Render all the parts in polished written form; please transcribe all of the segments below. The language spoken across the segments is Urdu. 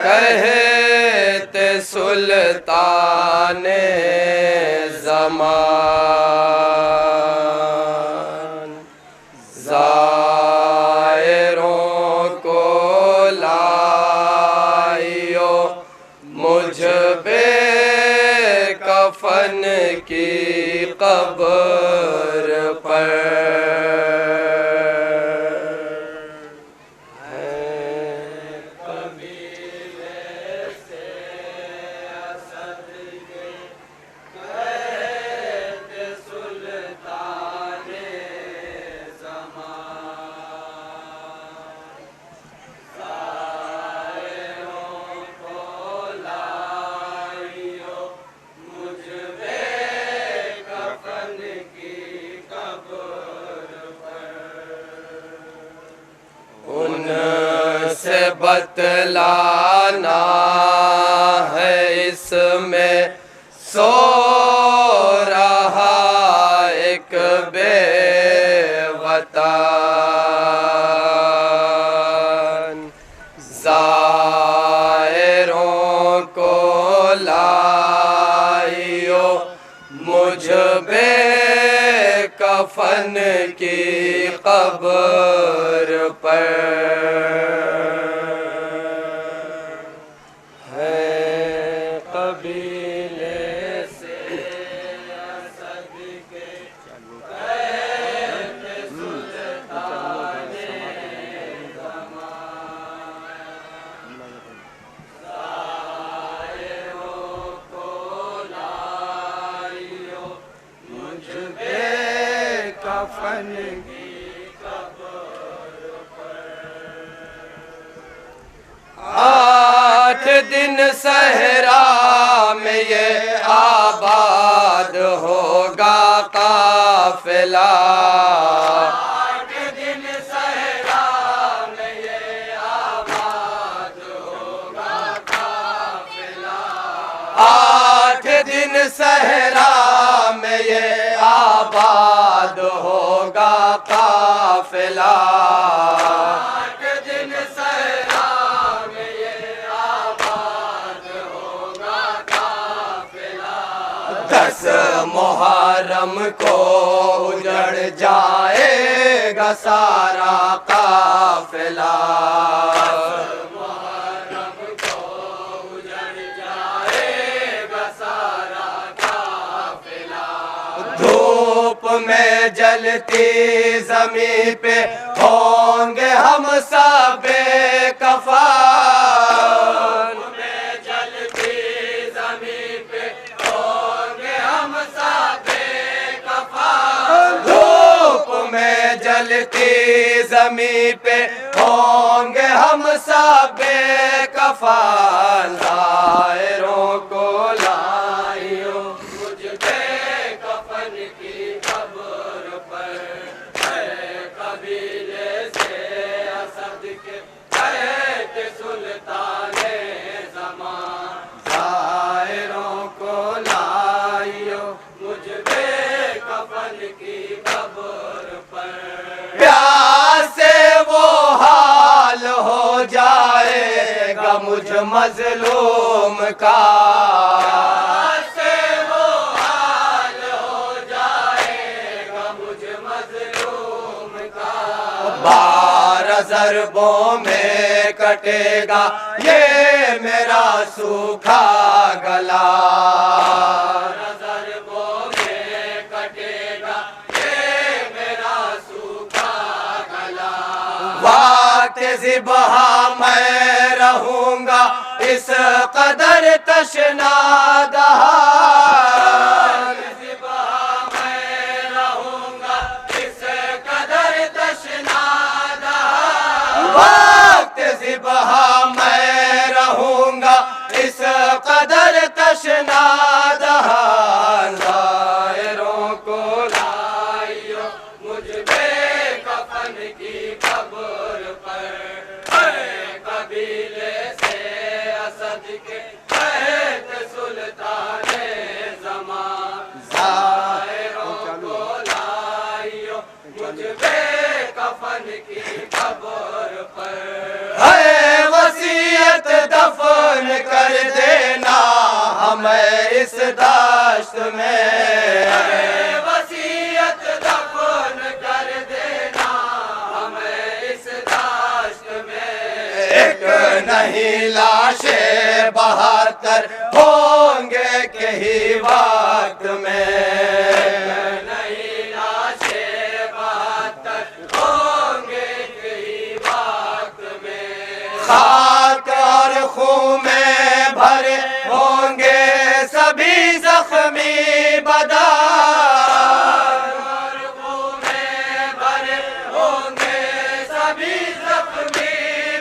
کہتے سلطان زمان، زائروں کو لائیو مجھ بے کفن کی قبر پر۔ سے بتلانا ہے اس میں سو رہا ایک بے وطن، زائروں کو لائیو مجھ بے کفن کی قبر پر۔ آٹھ دن صحرا میں یہ آباد ہوگا قافلہ، آٹھ دن صحرا میں یہ آباد ہوگا قافلہ، آٹھ دن صحرا میں یہ آباد ہوگا قافلہ، آٹھ دن صحرا میں یہ آباد ہوگا قافلہ، 10 محرم کو اجڑ جائے گا سارا قافلہ، میں جلتی زمین پہ ہوں گے ہم سب بے کفن، میں جلتی زمین پہ ہوں گے ہم سب بے کفن، دھوپ میں جلتی زمین پہ ہوں گے ہم سب بے کفن، زائروں کو لائیو مجھ بے کفن کی قبر پر، قبیلے سے اسد کے کہتے سلطان زمان، زائروں کو لائیو مجھ بے کفن کی قبر پر، پیار سے وہ حال ہو جائے گا مجھ مظلوم کا، ضربوں میں کٹے گا یہ میرا سوکھا گلا، ضربوں میں کٹے گا یہ میرا سوکھا گلا، وقت ذبح میں رہوں گا اس قدر تشنا دہان، وقت ذبح میں رہوں گا اس قدر تشنا دہان، زائروں کو لائیو مجھ بے کفن کی قبر پر، قبیلے سے اسد کے کہتے سلطان زمان، زائروں کو لائیو مجھ بے کفن کی قبر پر، ہے وصیت دفن کر دینا ہمیں اس دشت میں، وصیت دفن کر دینا ہمیں اس دشت میں، ایک نہیں لاشیں 72 ہوں گے کہیں وقت میں، خاک اور خون میں بھرے ہوں گے سبھی زخمی بدن، اور خون میں بھرے ہوں گے سبھی زخمی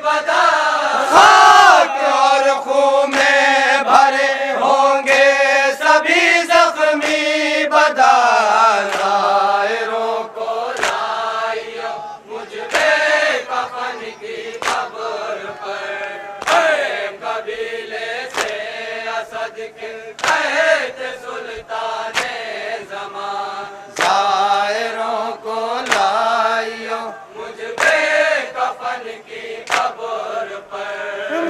بدن، خاک اور خون میں بھرے ہوں گے سبھی زخمی بدن، زائروں کو لائیو مجھ پہ کفن کی قبر پر، اے قبیلے سے اسد کے قید سلطان زمان، زائروں کو لائیو مجھ پہ کفن کی قبر پر،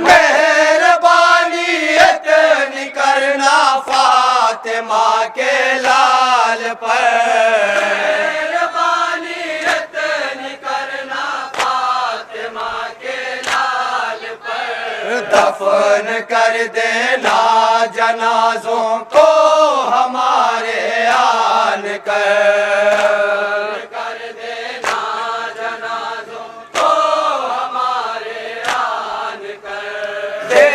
مہربانی اتنی کرنا فاطمہ کے لال پر، مہربانی اتنی کرنا فاطمہ کے لال پر، دفن کر دینا جنازوں کو ہمارے آن کر دینا جنازوں کو ہمارے آن کر، دے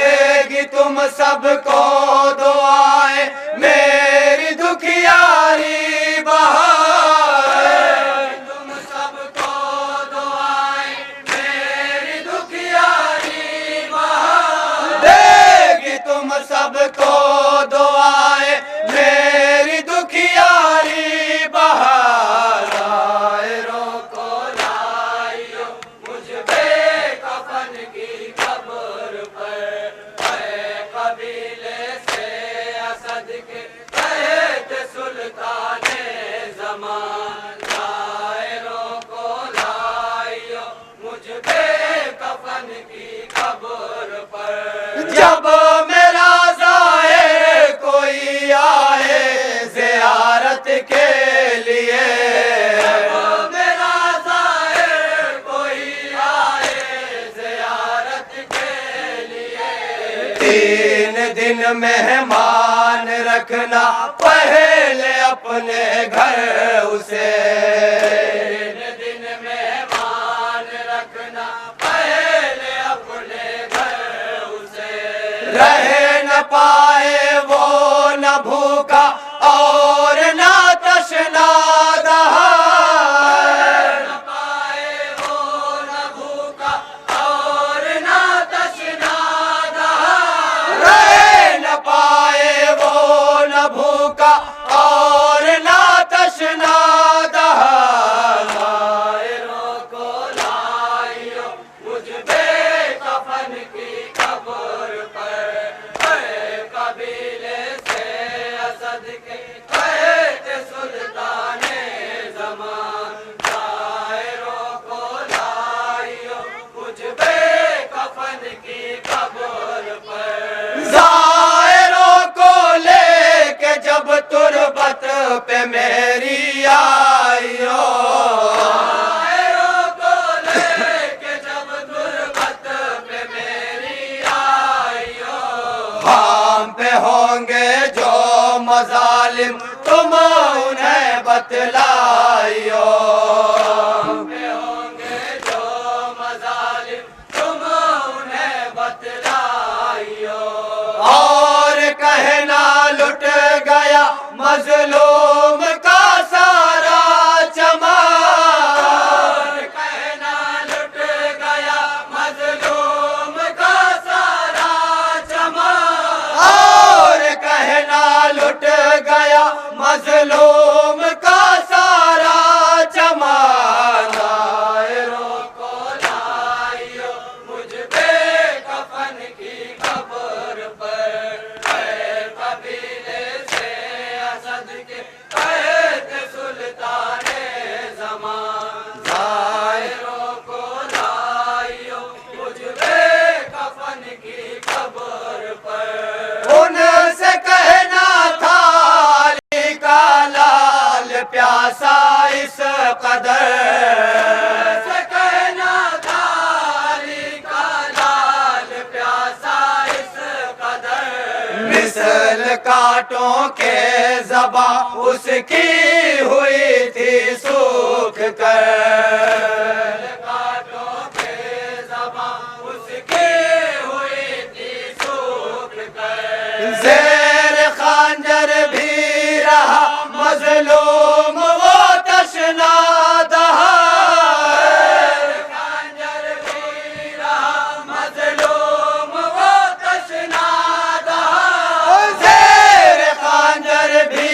گی تم سب کو دعائیں میری دکھیاری بہار، تم سب کو دعائیں میری دکھیاری بہار، دے گی تم سب کو دعائیں میری دکھیاری بہار، زائروں کو لائیو مجھ پہ کفن کی قبر پر، اے قبیلے سے اسد کے قید سلطان زمان، زائروں کو لائیو مجھ پہ کفن کی قبر پر، جب میرا زائر کوئی آئے زیارت کے لیے، جب میرا زائر کوئی آئے زیارت کے لیے، 3 دن مہمان رکھنا پہلے اپنے گھر اسے، 3 دن مہمان رکھنا پہلے اپنے گھر اسے، رہ نہ پائے وہ نہ بھوکا اور نہ تشنا دہار، نہ پائے وہ نہ بھوکا اور نہ تشنا دہار، رہ نہ پائے وہ نہ بھوکا اور نہ تشنا دہار، زائروں کو لائیو مجھ پہ کفن کی قبر پر، اے قبیلے سے اسد کے قید سلطان زمان، زائروں کو لائیو مجھ پہ کفن کی قبر پر، زائروں کو لے کے جب تربت پہ میری آئیو، زائروں کو لے کے جب تربت پہ میری آئیو، ہم پہ ہوں گے جو مظالم تم انہیں بتلائیو، ہم پہ ہوں گے جو مظالم تم انہیں بتلائیو، اور کہنا لٹ گیا مظلوم کا سارا چمن، کہنا لٹ گیا مظلوم کا سارا چمن، اور کہنا لٹ گیا مظلوم کا سارا چمن، زائروں کو لائیو مجھ پہ کفن کی قبر پر، اے قبیلے سے اسد کے دل کاٹوں کے زباں اس کی ہوئی تھی سوکھ کر، کاٹوں کے زباں اس کی ہوئی تھی سوکھ کر، زیر خنجر بھی رہا مظلوم وہ تشنا دہا، خنجر بھی رہا مظلوم وہ تشنا دہا، زیر خنجر بھی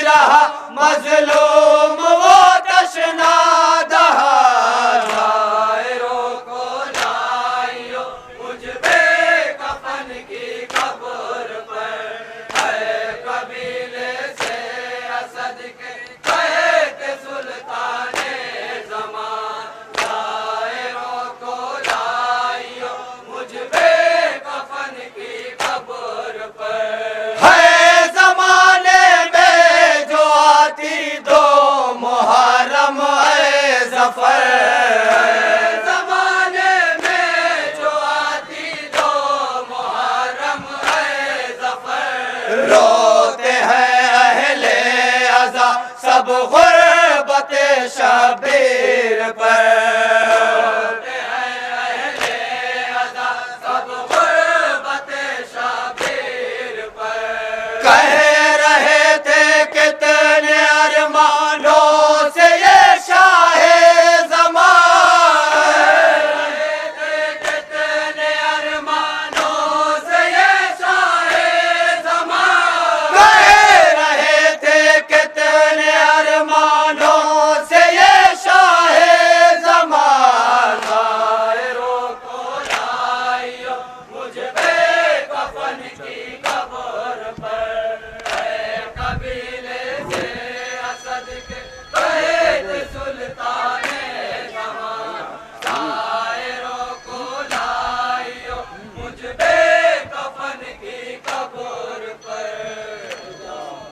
رہا مظلوم وہ تشنا دہا، شاعروں کو لائیو مجھ بے کفن کی قبر پر، اے قبیلے سے اسد کے کہتے سلطان زمان، شاعروں کو لائیو مجھ بے کفن کی قبر پر، ہے زمانے میں جو آتی دو محرم اے ظفر، زمانے میں جو آتی دو محرم اے ظفر، روتے ہیں اہل عزا سب غربت شبیر پر، روتے